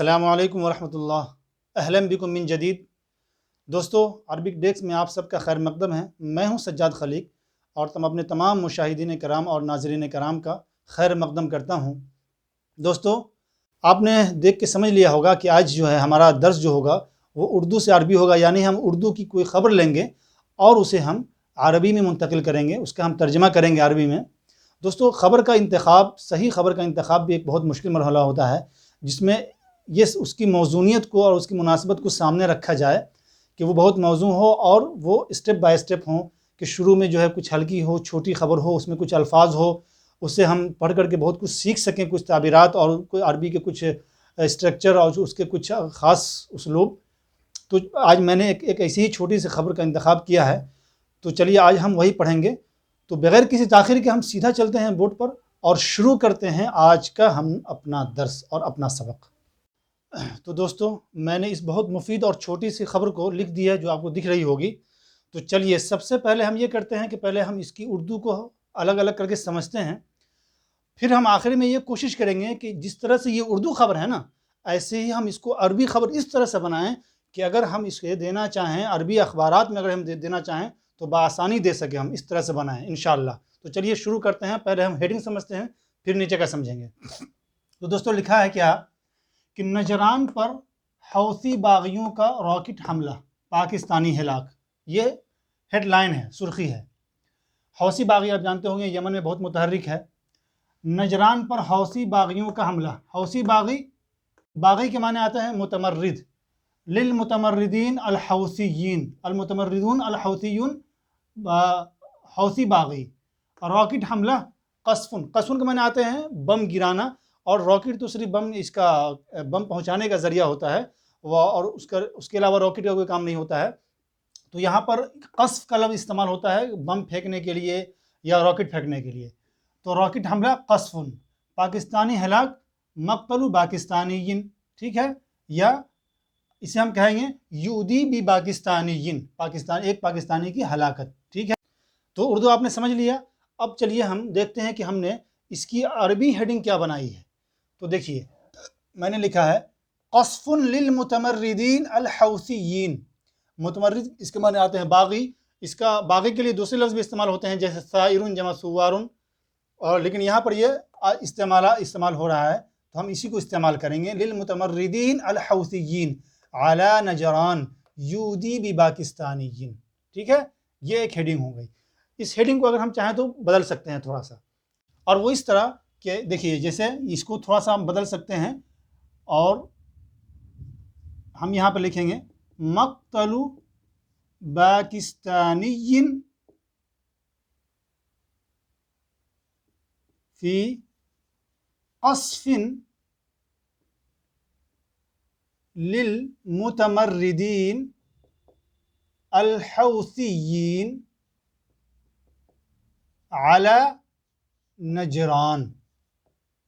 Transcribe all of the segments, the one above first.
السلام علیکم ورحمۃ اللہ۔ اہلا بکم من جدید۔ دوستو، عربک ڈیسک میں آپ سب کا خیر مقدم ہے۔ میں ہوں سجاد خلیق اور اپنے تمام مشاہدین کرام اور ناظرین کرام کا خیر مقدم کرتا ہوں۔ دوستو، آپ نے دیکھ کے سمجھ لیا ہوگا کہ آج جو ہے ہمارا درس جو ہوگا وہ اردو سے عربی ہوگا، یعنی ہم اردو کی کوئی خبر لیں گے اور اسے ہم عربی میں منتقل کریں گے، اس کا ہم ترجمہ کریں گے عربی میں۔ دوستو، خبر کا انتخاب، صحیح خبر کا انتخاب بھی ایک بہت مشکل مرحلہ ہوتا ہے، جس میں اس کی موضوعیت کو اور اس کی مناسبت کو سامنے رکھا جائے کہ وہ بہت موزوں ہو اور وہ اسٹیپ بائی اسٹیپ ہوں، کہ شروع میں جو ہے کچھ ہلکی ہو، چھوٹی خبر ہو، اس میں کچھ الفاظ ہو، اسے ہم پڑھ کر کے بہت کچھ سیکھ سکیں، کچھ تعبیرات اور کوئی عربی کے کچھ اسٹرکچر اور اس کے کچھ خاص اسلوب۔ تو آج میں نے ایک ایسی ہی چھوٹی سی خبر کا انتخاب کیا ہے، تو چلیے آج ہم وہی پڑھیں گے۔ تو بغیر کسی تاخیر کے ہم سیدھا چلتے ہیں بورڈ پر اور شروع کرتے ہیں آج کا ہم اپنا درس اور اپنا سبق۔ تو دوستو، میں نے اس بہت مفید اور چھوٹی سی خبر کو لکھ دی ہے جو آپ کو دکھ رہی ہوگی۔ تو چلیے سب سے پہلے ہم یہ کرتے ہیں کہ پہلے ہم اس کی اردو کو الگ الگ کر کے سمجھتے ہیں، پھر ہم آخر میں یہ کوشش کریں گے کہ جس طرح سے یہ اردو خبر ہے نا، ایسے ہی ہم اس کو عربی خبر اس طرح سے بنائیں کہ اگر ہم اس کے دینا چاہیں عربی اخبارات میں، اگر ہم دینا چاہیں تو بآسانی دے سکیں، ہم اس طرح سے بنائیں انشاءاللہ۔ تو چلیے شروع کرتے ہیں، پہلے ہم ہیڈنگ سمجھتے ہیں پھر نیچے کا سمجھیں گے۔ تو دوستو، لکھا ہے کیا کہ نجران پر حوثی باغیوں کا راکٹ حملہ، پاکستانی ہلاک۔ یہ ہیڈ لائن ہے، سرخی ہے۔ حوثی باغی آپ جانتے ہوں گے یمن میں بہت متحرک ہے۔ نجران پر حوثی باغیوں کا حملہ۔ حوثی باغی کے معنی آتا ہے متمرد، للمتمردین الحوثیین، المتمردون الحوثیون، حوثی باغی۔ راکٹ حملہ، قصفن کے معنی آتے ہیں بم گرانا، اور راکٹ تو صرف بم، اس کا بم پہنچانے کا ذریعہ ہوتا ہے، اور اس کے علاوہ راکٹ کا کوئی کام نہیں ہوتا ہے۔ تو یہاں پر قصف کا لفظ استعمال ہوتا ہے بم پھینکنے کے لیے یا راکٹ پھینکنے کے لیے۔ تو راکٹ حملہ قصفن، پاکستانی ہلاک، مقتل پاکستانیین، ٹھیک ہے، یا اسے ہم کہیں گے یودی بی پاکستانیین، ایک پاکستانی کی ہلاکت، ٹھیک ہے۔ تو اردو آپ نے سمجھ لیا۔ اب چلیے ہم دیکھتے ہیں کہ ہم نے اس کی عربی ہیڈنگ کیا بنائی ہے۔ تو دیکھیے، میں نے لکھا ہے قصف للمتمردین الحوثیین۔ متمرد اس کے معنی آتے ہیں باغی۔ اس کا باغی کے لیے دوسرے لفظ بھی استعمال ہوتے ہیں، جیسے سائرن جمع سوارن، اور لیکن یہاں پر یہ استعمال ہو رہا ہے تو ہم اسی کو استعمال کریں گے، للمتمردین الحوثیین علی نجران یودی بپاکستانیین، ٹھیک ہے۔ یہ ایک ہیڈنگ ہو گئی۔ اس ہیڈنگ کو اگر ہم چاہیں تو بدل سکتے ہیں تھوڑا سا، اور وہ اس طرح کہ دیکھیے، جیسے اس کو تھوڑا سا ہم بدل سکتے ہیں، اور ہم یہاں پہ لکھیں گے مقتل پاکستانی فی قصف للمتمردین الحوثیین علی نجران۔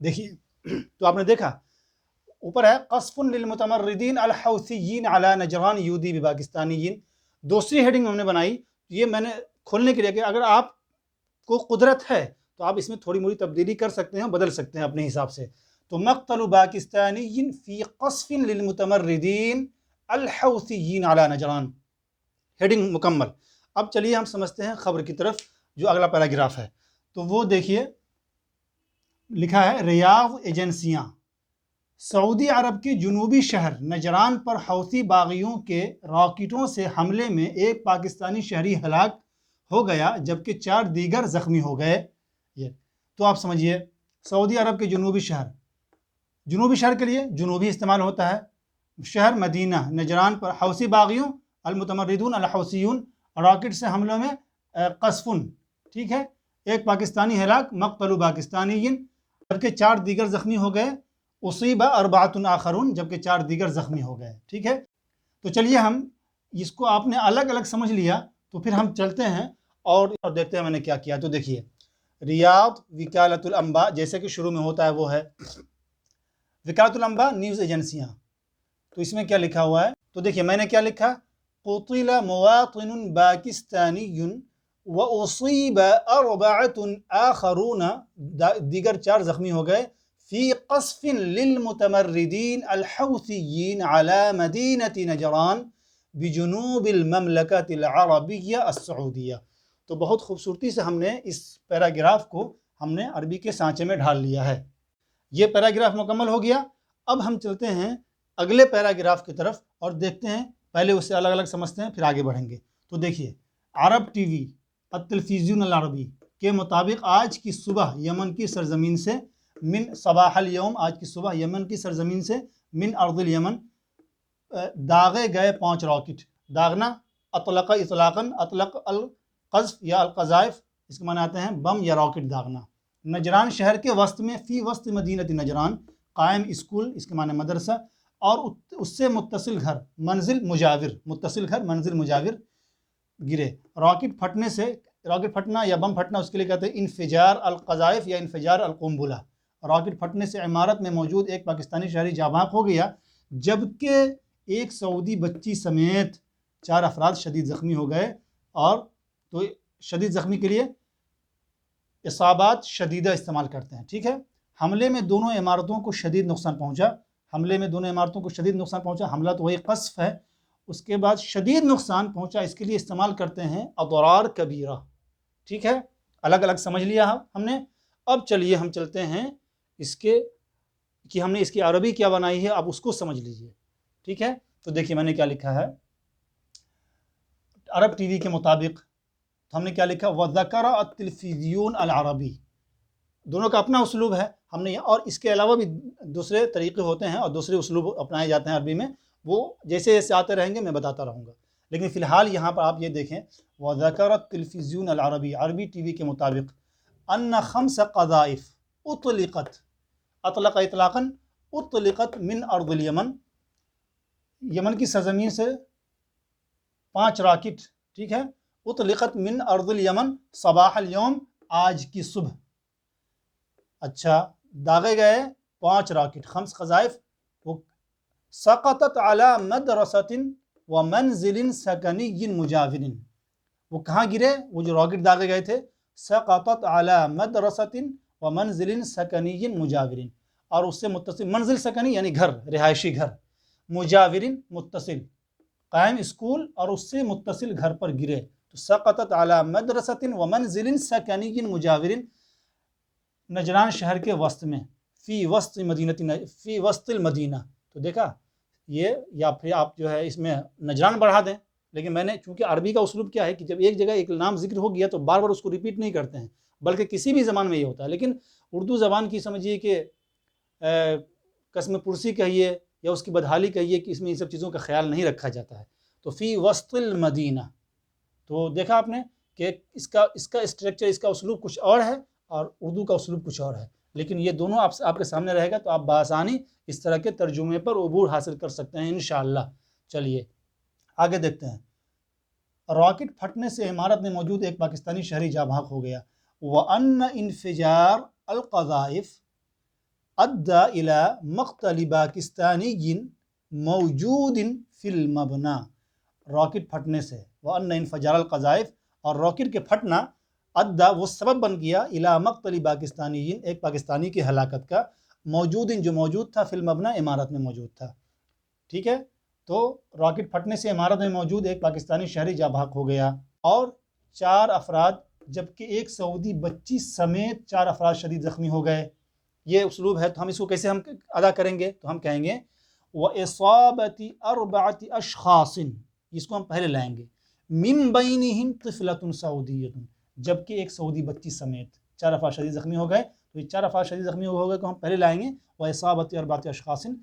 دیکھیے، تو آپ نے دیکھا اوپر ہے قصف للمتمردین الحوثیین علی نجران یودی بپاکستانیین۔ دوسری ہیڈنگ ہم نے بنائی، یہ میں نے کھولنے کے لیے کہ اگر آپ کو قدرت ہے تو آپ اس میں تھوڑی موڑی تبدیلی کر سکتے ہیں، بدل سکتے ہیں اپنے حساب سے۔ تو مقتل پاکستانیین فی قصف للمتمردین الحوثیین علی نجران، ہیڈنگ مکمل۔ اب چلیے ہم سمجھتے ہیں خبر کی طرف، جو اگلا پیراگراف ہے۔ تو وہ دیکھیے، لکھا ہے ریاض ایجنسیاں، سعودی عرب کے جنوبی شہر نجران پر حوثی باغیوں کے راکٹوں سے حملے میں ایک پاکستانی شہری ہلاک ہو گیا جبکہ 4 دیگر زخمی ہو گئے۔ یہ تو آپ سمجھیے، سعودی عرب کے جنوبی شہر کے لیے جنوبی استعمال ہوتا ہے، شہر مدینہ نجران پر حوثی باغیوں المتمردون الحوثیون راکٹ سے حملوں میں قصفن، ٹھیک ہے، ایک پاکستانی ہلاک، مقتل پاکستانیین، جبکہ 4 دیگر زخمی ہو گئے، اصیب اربعۃ آخرون، جبکہ 4 دیگر زخمی ہو گئے، ٹھیک ہے۔ تو چلیے ہم اس کو آپ نے الگ الگ سمجھ لیا، تو پھر ہم چلتے ہیں اور دیکھتے ہیں میں نے کیا کیا۔ تو دیکھیے، ریاض وکالۃ الانباء، جیسے کہ شروع میں ہوتا ہے وہ ہے وکالۃ الانباء، نیوز ایجنسیاں۔ تو اس میں کیا لکھا ہوا ہے، تو دیکھیے میں نے کیا لکھا، قتل مواطن پاکستانی وَأُصِيبَ 4 آخرون، دیگر 4 زخمی ہو گئے، فی قصف للمتمردین الحوثیین علی مدینۃ نجران بجنوب المملکۃ العربیہ السعودیہ۔ تو بہت خوبصورتی سے ہم نے اس پیراگراف کو ہم نے عربی کے سانچے میں ڈھال لیا ہے۔ یہ پیراگراف مکمل ہو گیا۔ اب ہم چلتے ہیں اگلے پیراگراف کی طرف اور دیکھتے ہیں، پہلے اسے الگ الگ سمجھتے ہیں پھر آگے بڑھیں گے۔ تو دیکھیے، عرب ٹی وی التلفزیون العربی کے مطابق آج کی صبح یمن کی سرزمین سے من صباح الیوم، آج کی صبح یمن کی سرزمین سے من ارض الیمن داغے گئے 5 راکٹ۔ داغنا اطلق اطلاقاً، اطلق القذف یا القذائف، اس کے معنی آتے ہیں بم یا راکٹ داغنا۔ نجران شہر کے وسط میں، فی وسط مدینہ نجران قائم اسکول، اس کے معنی مدرسہ، اور اس سے متصل گھر، منزل مجاور، متصل گھر منزل مجاور گرے۔ راکٹ پھٹنے سے، راکٹ پھٹنا یا بم پھٹنا اس کے لیے کہتے ہیں انفجار القذائف یا انفجار القنبلہ۔ راکٹ پھٹنے سے عمارت میں موجود ایک پاکستانی شہری جاں بحق ہو گیا، جبکہ ایک سعودی بچی سمیت 4 افراد شدید زخمی ہو گئے۔ اور تو شدید زخمی کے لیے اصابات شدیدہ استعمال کرتے ہیں، ٹھیک ہے۔ حملے میں دونوں عمارتوں کو شدید نقصان پہنچا، حملے میں دونوں عمارتوں کو شدید نقصان پہنچا۔ حملہ تو وہی قذف ہے، اس کے بعد شدید نقصان پہنچا، اس کے لیے استعمال کرتے ہیں اضرار کبیرہ، ٹھیک ہے۔ الگ الگ سمجھ لیا ہم نے۔ اب چلیے ہم چلتے ہیں اس کے کہ ہم نے اس کی عربی کیا بنائی ہے، اب اس کو سمجھ لیجئے، ٹھیک ہے۔ تو دیکھیے میں نے کیا لکھا ہے عرب ٹی وی کے مطابق، تو ہم نے کیا لکھا، وَذَكَرَ التلفزیون العربی، دونوں کا اپنا اسلوب ہے ہم نے، اور اس کے علاوہ بھی دوسرے طریقے ہوتے ہیں اور دوسرے اسلوب اپنائے جاتے ہیں عربی میں، وہ جیسے جیسے آتے رہیں گے میں بتاتا رہوں گا، لیکن فی الحال یہاں پر آپ یہ دیکھیں وَذَكَرَ التلفزیون العربی، عربی ٹی وی کے مطابق ان 5 قذائف اطلقت، اطلق اطلاقاً، اطلقت من ارض الیمن، یمن کی سرزمین سے 5 راکٹ، ٹھیک ہے، اطلقت من ارض الیمن صباح الیوم، آج کی صبح، اچھا، داغے گئے 5 راکٹ، 5 قذائف، وہ سقطت علی مدرسۃ ومنزل سکنی مجاور، وہ کہاں گرے، وہ جو راکٹ داغے گئے تھے، سقطت علی مدرسۃ ومنزل سکنی مجاور، اور اس سے متصل، منزل سکنی یعنی گھر، رہائشی گھر، مجاور متصل، قائم اسکول اور اس سے متصل گھر پر گرے، تو سقطت علی مدرسۃ ومنزل سکنی مجاور، نجران شہر کے وسط میں، فی وسط مدینہ، فی وسط المدینہ، تو دیکھا یہ، یا پھر آپ جو ہے اس میں نجران بڑھا دیں، لیکن میں نے چونکہ عربی کا اسلوب کیا ہے کہ جب ایک جگہ ایک نام ذکر ہو گیا تو بار بار اس کو ریپیٹ نہیں کرتے ہیں، بلکہ کسی بھی زبان میں یہ ہوتا ہے، لیکن اردو زبان کی سمجھیے کہ قسم پرسی کہیے یا اس کی بدحالی کہیے کہ اس میں ان سب چیزوں کا خیال نہیں رکھا جاتا ہے، تو فی وسط المدینہ، تو دیکھا آپ نے کہ اس کا اسٹرکچر، اس کا اسلوب کچھ اور ہے اور اردو کا اسلوب کچھ اور ہے، لیکن یہ دونوں آپ کے سامنے رہے گا تو آپ بآسانی اس طرح کے ترجمے پر عبور حاصل کر سکتے ہیں انشاءاللہ۔ چلیے آگے دیکھتے ہیں۔ راکٹ پھٹنے سے عمارت میں موجود ایک پاکستانی شہری جاں بحق ہو گیا۔ وَأَنَّ انفجار القذائف ادى الى مقتل پاکستانی موجود فی المبنى، راکٹ پھٹنے سے، وَأَنَّ انفجار القذائف، اور راکٹ کے پھٹنا، ادّا وہ سبب بن گیا، الی مقتل پاکستانی، ایک پاکستانی کی ہلاکت کا، موجود جو موجود تھا، فی المبنى عمارت میں موجود تھا، ٹھیک ہے۔ تو راکٹ پھٹنے سے عمارت میں موجود ایک پاکستانی شہری جاں بحق ہو گیا اور 4 افراد جبکہ ایک سعودی بچی سمیت 4 افراد شدید زخمی ہو گئے۔ یہ اسلوب ہے، تو ہم اس کو کیسے ہم ادا کریں گے، تو ہم کہیں گے وَإِصَابَةِ 4 أَشْخَاصٍ، اس کو ہم پہلے لائیں گے، مِن بَيْنِهِمْ طِفْلَةٌ سعودیۃ، جبکہ ایک سعودی بچی سمیت 4 افراد شدید زخمی ہو گئے، تو یہ 4 افراد شدید زخمی ہو گئے کو ہم پہلے لائیں گے، وَإِصَابَةِ 4 أَشْخَاصٍ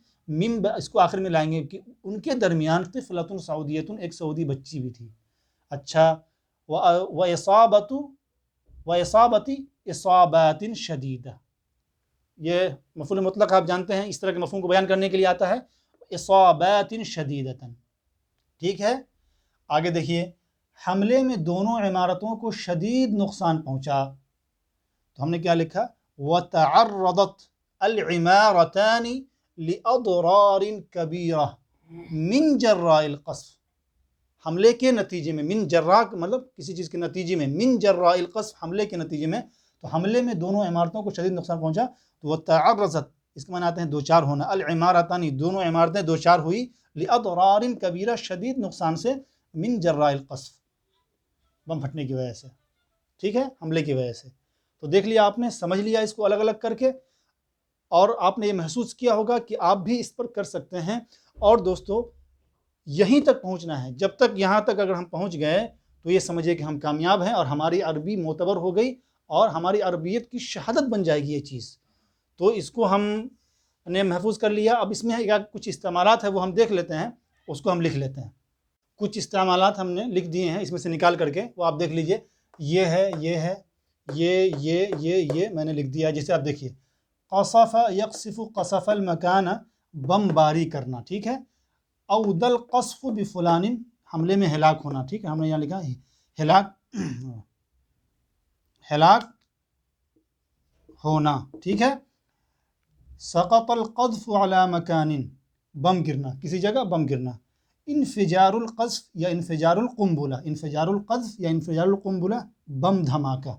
اس کو آخر میں لائیں گے کہ ان کے درمیان طفلۃ سعودیۃ، ایک سعودی بچی بھی تھی۔ اچھا، وَإِصَابَةِ إِصَابَاتٍ شدیدہ، یہ مفعول مطلق آپ جانتے ہیں، اس طرح کے مفہوم کو بیان کرنے کے لیے آتا ہے اصابات شدیدۃ، ٹھیک ہے۔ آگے دیکھیے، حملے میں دونوں عمارتوں کو شدید نقصان پہنچا، تو ہم نے کیا لکھا، وَتَعَرَّضَتْ الْعِمَارَتَانِ لِأَضْرَارٍ كَبِيرَةٍ مِنْ جَرَّاءِ الْقَصْفِ، حملے کے نتیجے میں، من جراء مطلب کسی چیز کے نتیجے میں، من جراء القصف، حملے کے نتیجے میں، تو حملے میں دونوں عمارتوں کو شدید نقصان پہنچا، تو وَتَعَرَّضَتْ اس کے معنی آتے ہیں دو چار ہونا، العمارتانی دونوں عمارتیں دو چار ہوئی، لأضرار کبیرہ شدید نقصان سے، من جراء القصف بم پھٹنے کی وجہ سے، ٹھیک ہے، حملے کی وجہ سے۔ تو دیکھ لیا آپ نے، سمجھ لیا اس کو الگ الگ کر کے، اور آپ نے یہ محسوس کیا ہوگا کہ آپ بھی اس پر کر سکتے ہیں۔ اور دوستو یہیں تک پہنچنا ہے، جب تک یہاں تک اگر ہم پہنچ گئے تو یہ سمجھے کہ ہم کامیاب ہیں اور ہماری عربی معتبر ہو گئی اور ہماری عربیت کی شہادت بن جائے گی یہ چیز۔ تو اس کو ہم نے محفوظ کر لیا۔ اب اس میں کچھ استعمالات ہیں وہ ہم دیکھ لیتے ہیں، اس کو ہم لکھ لیتے ہیں۔ کچھ استعمالات ہم نے لکھ دیے ہیں اس میں سے نکال کر کے، وہ آپ دیکھ لیجئے، یہ ہے، یہ ہے، یہ میں نے لکھ دیا۔ جیسے آپ دیکھیے، قصف یقصف قصف المکان، بم باری کرنا، ٹھیک ہے، اود القصف بفلان، حملے میں ہلاک ہونا، ٹھیک ہے، ہم نے یہاں لکھا ہلاک ہونا، ٹھیک ہے، سقط القذف علی مکان، بم گرنا، کسی جگہ بم گرنا، انفجار القذف یا انفجار القنبلہ، انفجار القذف یا انفجار القنبلہ، بم دھماکہ۔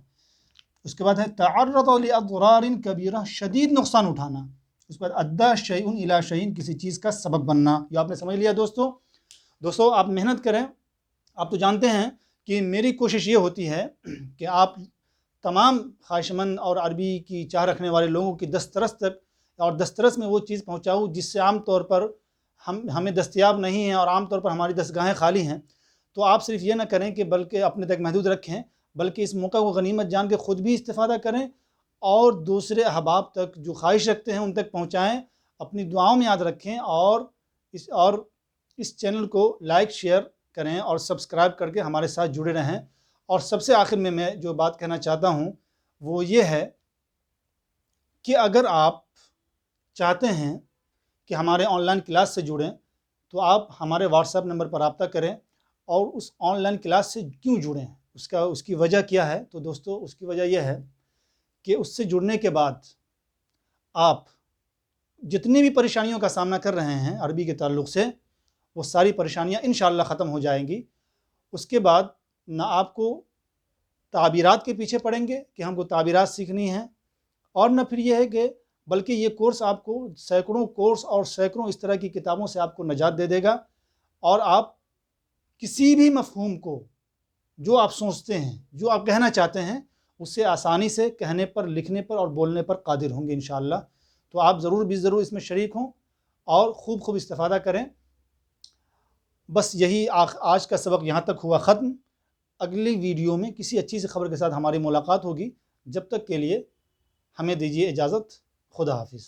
اس کے بعد ہے تعرض لاضرار کبیرہ، شدید نقصان اٹھانا۔ اس کے بعد ادى شیء الی شیء، کسی چیز کا سبب بننا۔ یہ آپ نے سمجھ لیا دوستو آپ محنت کریں۔ آپ تو جانتے ہیں کہ میری کوشش یہ ہوتی ہے کہ آپ تمام خواہش مند اور عربی کی چاہ رکھنے والے لوگوں کی دسترس تک اور دسترس میں وہ چیز پہنچاؤں جس سے عام طور پر ہمیں دستیاب نہیں ہیں اور عام طور پر ہماری دستگاہیں خالی ہیں۔ تو آپ صرف یہ نہ کریں کہ بلکہ اپنے تک محدود رکھیں، بلکہ اس موقع کو غنیمت جان کے خود بھی استفادہ کریں اور دوسرے احباب تک جو خواہش رکھتے ہیں ان تک پہنچائیں، اپنی دعاؤں میں یاد رکھیں، اور اس چینل کو لائک شیئر کریں اور سبسکرائب کر کے ہمارے ساتھ جڑے رہیں۔ اور سب سے آخر میں جو بات کہنا چاہتا ہوں وہ یہ ہے کہ اگر آپ چاہتے ہیں کہ ہمارے آن لائن کلاس سے جڑیں تو آپ ہمارے واٹس ایپ نمبر پر رابطہ کریں، اور اس آن لائن کلاس سے کیوں جڑیں، اس کی وجہ کیا ہے؟ تو دوستو اس کی وجہ یہ ہے کہ اس سے جڑنے کے بعد آپ جتنی بھی پریشانیوں کا سامنا کر رہے ہیں عربی کے تعلق سے، وہ ساری پریشانیاں انشاءاللہ ختم ہو جائیں گی۔ اس کے بعد نہ آپ کو تعبیرات کے پیچھے پڑیں گے کہ ہم کو تعبیرات سیکھنی ہیں، اور نہ پھر یہ ہے کہ بلکہ یہ کورس آپ کو سینکڑوں کورس اور سینکڑوں اس طرح کی کتابوں سے آپ کو نجات دے دے گا، اور آپ کسی بھی مفہوم کو جو آپ سوچتے ہیں، جو آپ کہنا چاہتے ہیں، اسے آسانی سے کہنے پر، لکھنے پر اور بولنے پر قادر ہوں گے انشاءاللہ۔ تو آپ ضرور اس میں شریک ہوں اور خوب استفادہ کریں۔ بس یہی آج کا سبق یہاں تک ہوا ختم۔ اگلی ویڈیو میں کسی اچھی سی خبر کے ساتھ ہماری ملاقات ہوگی۔ جب تک کے لیے ہمیں دیجیے اجازت۔ خدا حافظ۔